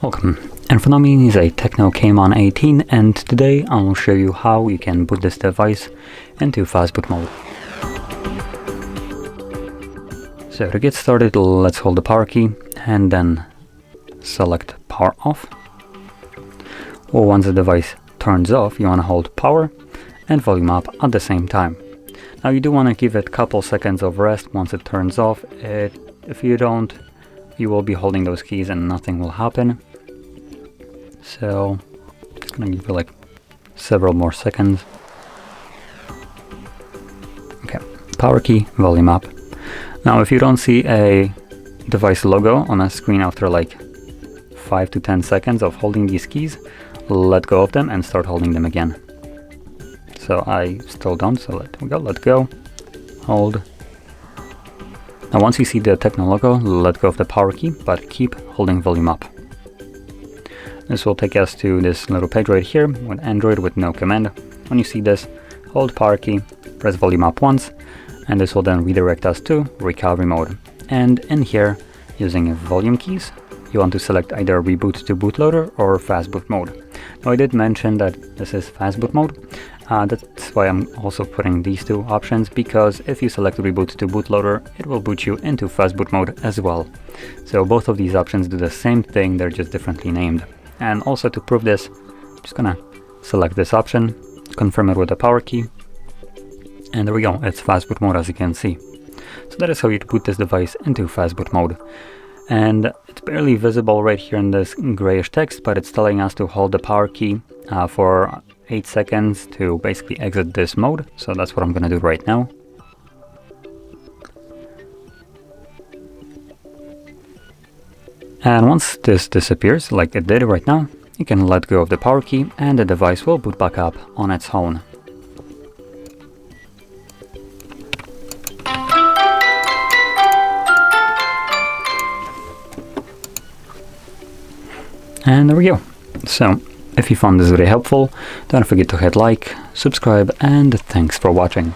Welcome, in front of me is a TECNO Camon 18, and today I will show you how you can boot this device into Fastboot mode. So to get started, let's hold the power key and then select power off. Or once the device turns off, you want to hold power and volume up at the same time. Now you do want to give it a couple seconds of rest once it turns off. If you don't, you will be holding those keys and nothing will happen. So just gonna give you like several more seconds. Okay, power key, volume up. Now if you don't see a device logo on a screen after like 5 to 10 seconds of holding these keys, let go of them and start holding them again. So I still don't, so let go, hold. Now once you see the TECNO logo, let go of the power key, but keep holding volume up. This will take us to this little page right here with Android with no command. When you see this, hold power key, press volume up once, and this will then redirect us to recovery mode. And in here, using volume keys, you want to select either reboot to bootloader or fastboot mode. Now I did mention that this is fastboot mode. That's why I'm also putting these two options, because if you select reboot to bootloader, it will boot you into fastboot mode as well. So both of these options do the same thing, they're just differently named. And also to prove this, I'm just gonna select this option, confirm it with the power key, and there we go, it's fastboot mode as you can see. So that is how you boot this device into fastboot mode. And it's barely visible right here in this grayish text, but it's telling us to hold the power key for 8 seconds to basically exit this mode. So that's what I'm gonna do right now. And once this disappears, like it did right now, you can let go of the power key and the device will boot back up on its own. And there we go. So, if you found this video helpful, don't forget to hit like, subscribe, and thanks for watching.